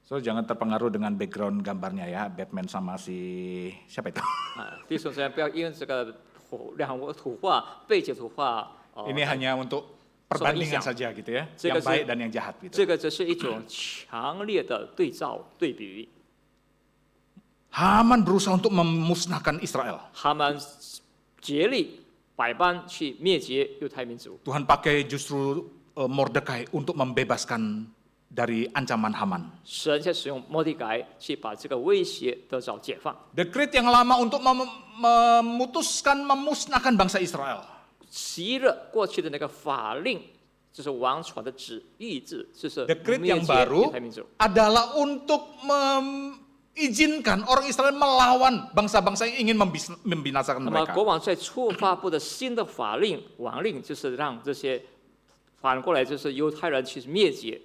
Saudara jangan terpengaruh dengan background gambarnya ya, Batman sama si siapa itu? 弟兄姊妹，不要因为这个图画、背景图画， Ini hanya untuk perbandingan saja gitu ya, yang baik dan yang jahat gitu. 这个只是一种强烈的对比。 Haman berusaha untuk memusnahkan Israel. 他们竭力百般去灭绝犹太民族。 Tuhan pakai justru Mordekai untuk membebaskan dari ancaman Haman. 神在使用摩地改去把这个威胁得到解放。 Dekret yang lama untuk memutuskan memusnahkan bangsa Israel. 昔日过去的那个法令，就是王传的谕旨，就是 Dekret 灭 yang 绝 baru 犹太民族。 adalah untuk mengizinkan orang Israel melawan bangsa-bangsa yang ingin membinasakan 那么 mereka. 国王在初发布的新的法令王令，就是让这些反过来就是犹太人去灭绝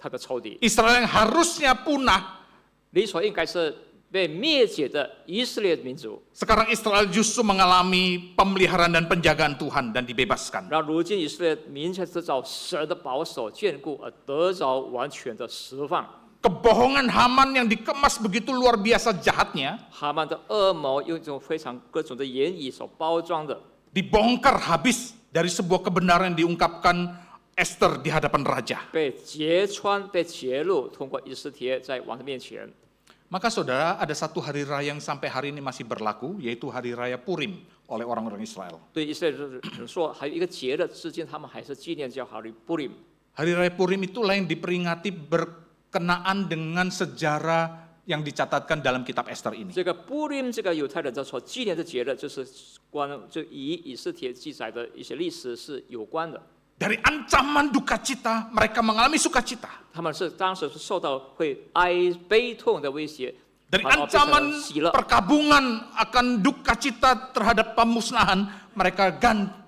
他的仇敌。 Israel yang harusnya punah, 理所应该是被灭绝的以色列民族， sekarang Israel justru mengalami pemeliharaan dan penjagaan Tuhan dan dibebaskan. 让如今以色列民却得着神的保守眷顾，而得着完全的释放。 Kebohongan Haman yang dikemas begitu luar biasa jahatnya 哈曼的恶谋用一种非常各种的言语所包装的， dibongkar habis dari sebuah kebenaran yang diungkapkan Esther di hadapan raja. 被揭穿、被揭露，通过以斯帖在王的面前。 Maka saudara, ada satu hari raya yang sampai hari ini masih berlaku, yaitu hari raya Purim oleh orang-orang Israel. 对以色列人说，还有一个节日，至今他们还是纪念叫哈利布林。 Hari raya Purim itulah yang diperingati berkenaan dengan sejarah yang dicatatkan dalam kitab Ester ini. 这个布林这个犹太人的所纪念的节日，就是就以斯帖记载的一些历史是有关的。 Dari ancaman duka cita, mereka mengalami sukacita. 他们是当时是受到会悲痛的威胁， Dari 变成 ancaman 了喜乐。 perkabungan akan duka cita terhadap pemusnahan, mereka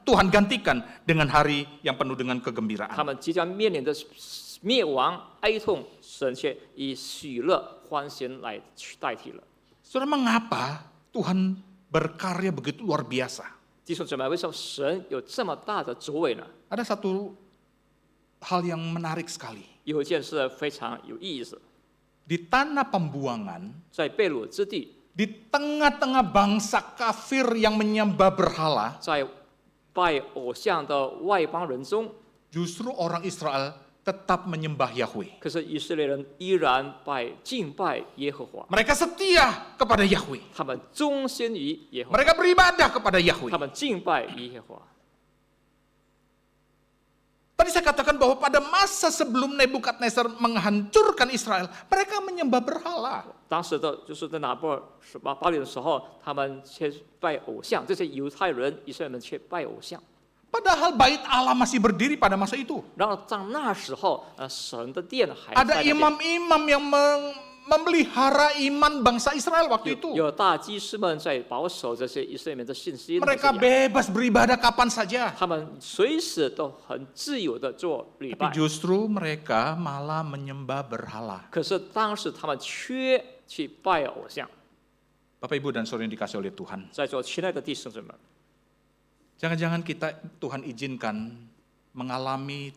Tuhan gantikan dengan hari yang penuh dengan 他 kegembiraan. 们即将面临的灭亡、哀痛，神却以喜乐、欢欣来去代替了。 Saudara, mengapa Tuhan berkarya begitu luar biasa? 弟兄姊妹，为什么神有这么大的作为呢？ Ada satu hal yang menarik sekali. 有一件事非常有意思， Di tanah pembuangan, 在被掳之地， di tengah-tengah bangsa kafir yang menyembah berhala, 在拜偶像的外邦人中， justru orang Israel tetap menyembah Yahweh. 可是以色列人依然敬拜耶和华， Mereka setia kepada Yahweh. 他们忠心于耶和华， Mereka beribadah kepada Yahweh. 他们敬拜耶和华。 Tadi saya katakan bahwa pada masa sebelum Nebukadnezar menghancurkan Israel, mereka menyembah berhala. 当时的就是在巴比伦的时候，他们却拜偶像，这些犹太人、以色列人却拜偶像。 Padahal bait Allah masih berdiri pada masa itu. 然后在那时候，神的殿还在 Ada 那边。 imam-imam yang memelihara iman bangsa Israel waktu itu. 有大祭司们在保守这些以色列人的信心。 Mereka bebas beribadah kapan saja. 他们随时都很自由的做礼 Tapi 拜， justru mereka malah menyembah berhala. 可是当时他们却去拜偶像。 Bapak Ibu dan Saudara yang dikasih oleh Tuhan. 在座亲爱的弟兄姊妹， Jangan-jangan Tuhan izinkan mengalami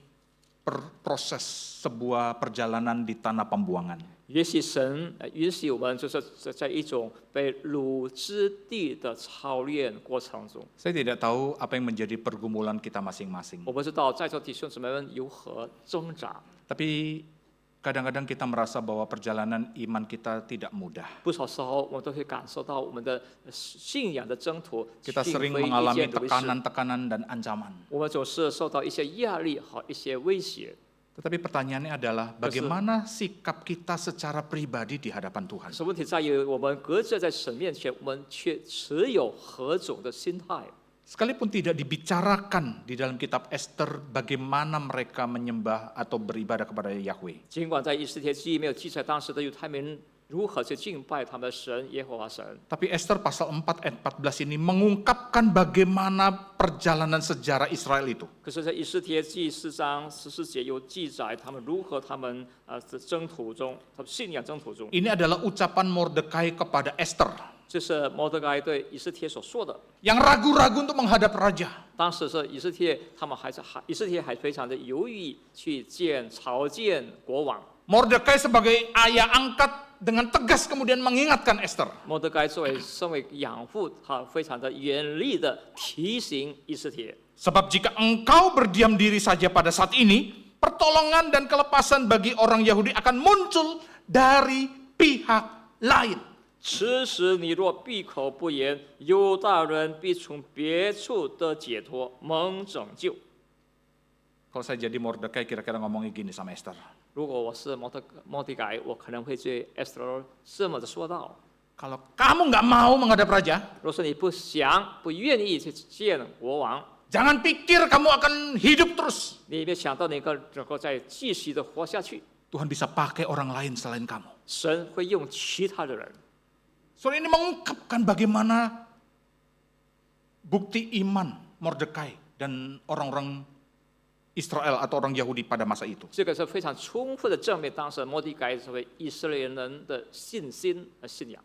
proses sebuah perjalanan di tanah pembuangan. 也许神允许我们就是在一种被掳之地的操练过程中。 Saya tidak tahu apa yang menjadi pergumulan kita masing-masing. 我不知道在座弟兄姊妹们如何挣扎， Tapi kadang-kadang kita merasa bahwa perjalanan iman kita tidak mudah. 不少时候我们都会感受到我们的信仰的征途 Kita 并 sering 非一 mengalami 件容易事。 tekanan-tekanan dan ancaman. 我们总是受到一些压力和一些威胁。 Tetapi pertanyaannya adalah bagaimana sikap kita secara pribadi di hadapan 可 Tuhan? 是问题在于，我们隔着在神面前，我们却持有何种的心态？ Sekalipun tidak dibicarakan di dalam kitab Ester bagaimana mereka menyembah atau beribadah kepada Yahweh. 尽管在以斯帖记没有记载当时的犹太民如何去敬拜他们的神耶和华神， Tapi Ester pasal 4 ayat 14 ini mengungkapkan bagaimana perjalanan sejarah Israel itu. 可是，在以斯帖记4章14节有记载他们如何他们的征途中，他们信仰征途中， Ini adalah ucapan Mordekai kepada Ester 这是摩德该对以斯帖所说的。 yang ragu-ragu untuk menghadap raja. 当时是以斯帖，他们以斯帖还非常的犹豫去朝见国王。 Mordekai sebagai ayah angkat dengan tegas kemudian mengingatkan Ester. 摩德该身为养父，他非常的严厉的提醒以斯帖。 Sebab jika engkau berdiam diri saja pada saat ini, pertolongan dan kelepasan bagi orang Yahudi akan muncul dari pihak lain. 此时你若闭口不言，犹大人必从别处得解脱，蒙拯救。 Kalau saya jadi Mordekai kira-kira ngomongnya gini sama Ester. 如果我是摩迪改，我可能会对 Esther 这么的说道： Kalau kamu nggak mau menghadap raja, 若是你不愿意去见国王， jangan pikir kamu akan hidup terus. 你别想到你能够再继续的活下去， Tuhan bisa pakai orang lain selain kamu. 神会用其他的人。 Soal ini mengungkapkan bagaimana bukti iman Mordekai dan orang-orang Israel atau orang Yahudi pada masa itu. 这个是非常充分的证明当时摩迪改作为以色列人的信心和信仰。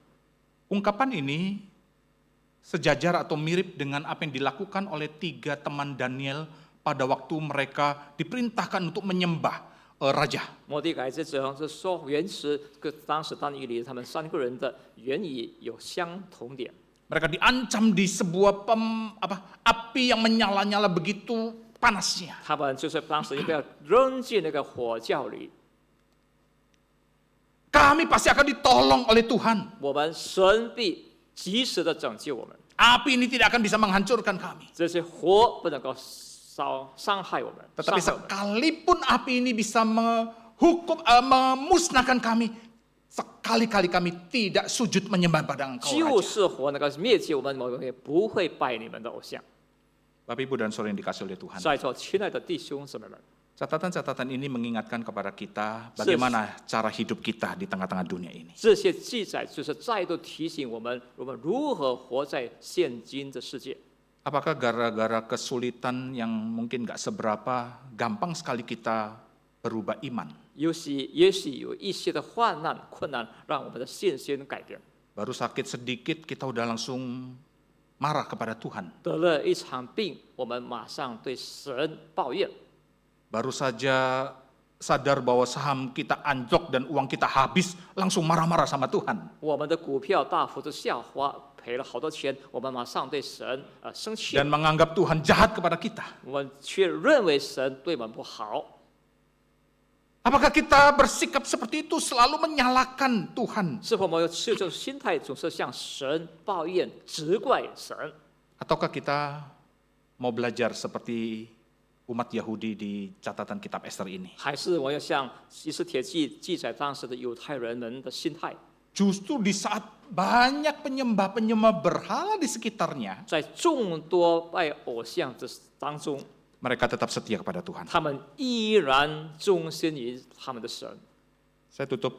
Ungkapan ini sejajar atau mirip dengan apa yang dilakukan oleh 3 teman Daniel pada waktu mereka diperintahkan untuk menyembah raja. 摩迪改这种是说原始跟当时但以理他们3个人的原意有相同点。 Mereka diancam di sebuah api yang menyala-nyala begitu panasnya. 他们就是当时要扔进那个火窖里。 Kami pasti akan ditolong oleh Tuhan. 我们神必及时的拯救我们， Api ini tidak akan bisa menghancurkan kami. 这些火不能够伤害我们。 Tetapi sekalipun api ini bisa memusnahkan kami, sekali-kali kami tidak sujud menyembah pada Engkau, 就 Raja. 是活那个灭绝我们某个不会拜你们的偶像。 Bapak, Ibu, dan Saudara yang dikasih oleh Tuhan. 在座亲爱的弟兄姊妹们， Catatan-catatan ini mengingatkan kepada kita bagaimana cara hidup kita di tengah-tengah dunia ini. 这些记载就是再度提醒我们如何活在现今的世界。 Apakah gara-gara kesulitan yang mungkin gak seberapa, gampang sekali kita berubah iman? 也许有一些的患难、困难，让我们的信心改变。 Baru sakit sedikit kita udah langsung marah kepada Tuhan. 得了一场病，我们马上对神抱怨； Baru saja sadar bahwa saham kita anjlok dan uang kita habis, langsung marah-marah sama Tuhan. 我们的股票大幅度下滑，赔了好多钱，我们马上对神生气， Dan menganggap Tuhan jahat kepada kita. 我们却认为神对我们不好。 Apakah kita bersikap seperti itu selalu menyalahkan Tuhan? 是否我们有这种心态，总是向神抱怨、责怪神？ Ataukah kita mau belajar seperti umat Yahudi di catatan kitab Ester ini? 还是我要像以斯帖记记载当时的犹太人们的心态？ Justru di saat banyak penyembah-penyembah berhala di sekitarnya, 在众多拜偶像的当中， mereka tetap setia kepada Tuhan. 他们依然忠心于他们的神。 Saya tutup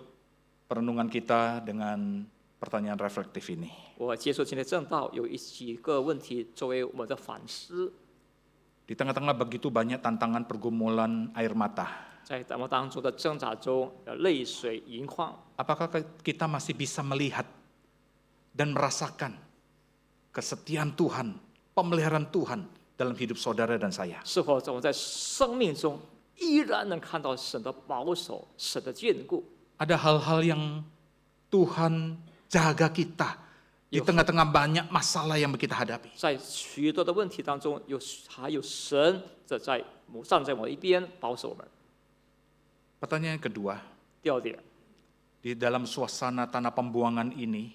perenungan kita dengan pertanyaan reflektif ini. 我接受今天正道有几个问题作为我们的反思。 Di tengah-tengah begitu banyak tantangan pergumulan air mata, 在我们当中的挣扎中，泪水盈眶， apakah kita masih bisa melihat dan merasakan kesetiaan Tuhan, pemeliharaan Tuhan dalam hidup saudara dan saya? 是否我们在生命中依然能看到神的保守、神的眷顾？ Ada hal-hal yang Tuhan jaga kita di tengah-tengah banyak masalah yang kita hadapi. 在许多的问题当中，还有神站在我们一边，保守我们。 Pertanyaan kedua, 第二点， di dalam suasana tanah pembuangan ini,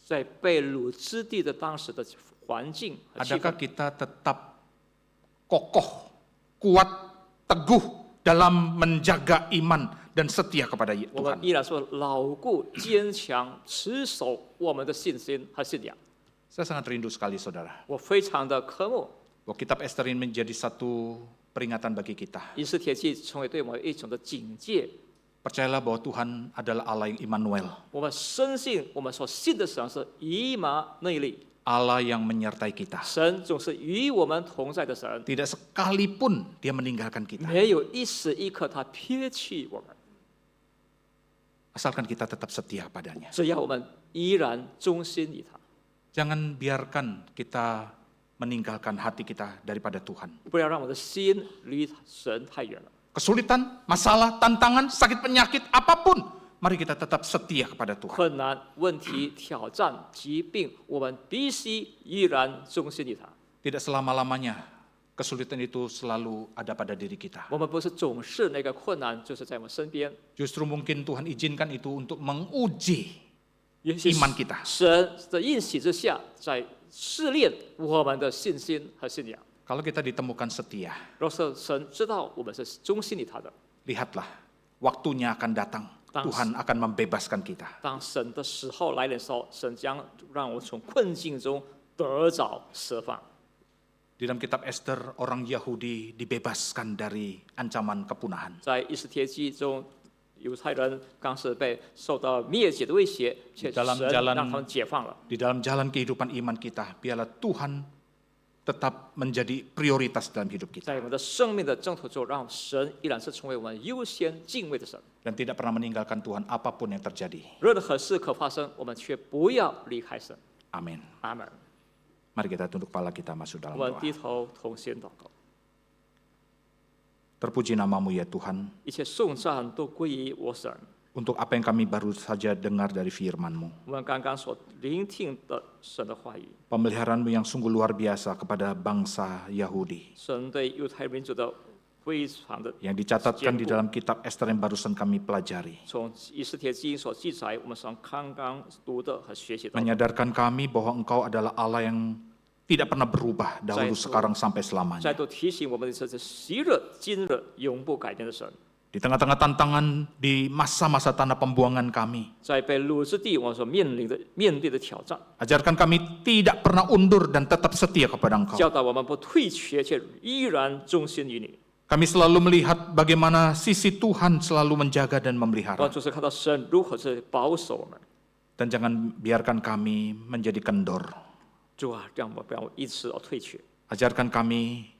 在被掳之地的当时的环境和气 adakah 氛， kita tetap kokoh, kuat, teguh dalam menjaga iman dan setia kepada 我们 Tuhan? 依然说牢固、坚强、持守我们的信心和信仰。 Saya sangat rindu sekali, saudara, 我非常的渴慕， bahwa kitab Ester ini menjadi satu peringatan bagi kita. 以斯帖记成为对我们一种的警戒。 Percayalah bahwa Tuhan adalah Allah yang Immanuel, 我们深信，我们所信的神是以马内利， Allah yang menyertai kita. 神总是与我们同在的神， Tidak sekalipun dia meninggalkan kita, 没有一时一刻他撇弃我们。 asalkan kita tetap setia padanya. 只要我们依然忠心于他， Jangan biarkan kita meninggalkan hati kita daripada Tuhan. 不要让我们的心离神太远了。 Kesulitan, masalah, tantangan, sakit penyakit, apapun, mari kita tetap setia kepada Tuhan. 困难、问题、挑战、疾病，我们必须依然忠心于他。 Tidak selama-lamanya kesulitan itu selalu ada pada diri kita. 我们不是总是那个困难就是在我们身边， Justru mungkin Tuhan izinkan itu untuk menguji 也许 iman kita. 神的应许之下，在试炼我们的信心和信仰。 Kalau kita ditemukan setia, 若是神知道我们是忠心于他的， lihatlah, waktunya akan datang. Tuhan akan membebaskan kita. 当神的时候来临的时候，神将让我们从困境中得着释放。 Di dalam kitab Ester, orang Yahudi dibebaskan dari ancaman kepunahan. 在以斯帖记中，犹太人刚是被受到灭绝的威胁，却神 Dalam 让 jalan 他们解放了。 Di dalam jalan kehidupan iman kita, biarlah Tuhan tetap menjadi prioritas dalam hidup kita 在我们的生命的征途中，让神依然是成为我们优先敬畏的神。 dan tidak pernah meninggalkan Tuhan apapun yang terjadi. 任何事可发生，我们却不要离开神。 Amin. 阿门。 Mari kita tunduk kepala kita masuk dalam 我们 doa. 低头同心祷告， Terpuji namamu ya Tuhan, 一切颂赞都归于我神。 untuk apa yang kami baru saja dengar dari firman-Mu. 我们刚刚所聆听的神的话语， Pemeliharaanmu yang sungguh luar biasa kepada bangsa Yahudi. 神对犹太民族的非常的 Yang dicatatkan di dalam kitab Ester yang barusan kami pelajari. 从以斯帖记所记载，我们所刚刚读的和学习到的， Menyadarkan kami bahwa Engkau adalah Allah yang tidak pernah berubah dahulu, Saya- sekarang sampai 再 selamanya. 度提醒我们的是昔日、今日永不改变的神。Di tengah-tengah tantangan di masa-masa tanah pembuangan kami, 在被掳之地，我们所面对的挑战， ajarkan kami tidak pernah undur dan tetap setia kepada Engkau. 教导我们不退却，且依然忠心于你。 Kami selalu melihat bagaimana sisi Tuhan selalu menjaga dan 让 memelihara. 主是看到神如何是保守我们。 Dan jangan biarkan kami menjadi kendor. 主啊，让我不要一次退却， Ajarkan kami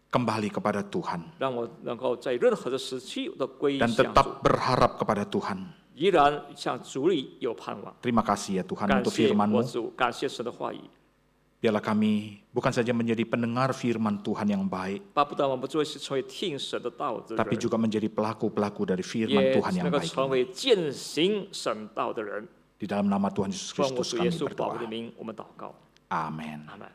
kembali kepada Tuhan. 让我能够在任何的时期都归 Dan 向主， tetap berharap kepada Tuhan. 依然向主里有盼望。 Terima kasih ya Tuhan 感 untuk 谢我 firman-Mu. 主，感谢神的话语。 Biarlah kami bukan saja menjadi pendengar firman Tuhan yang baik, 巴不得我们不会是成为听神的道的 tapi 人， juga menjadi pelaku-pelaku dari firman 也 Tuhan yang 能够 baik. 成为践行神道的人。 Di dalam nama Tuhan Yesus 奉我 Kristus 主耶 kami 稣宝贵的 berdoa. 名，我们祷告， Amin. 阿门。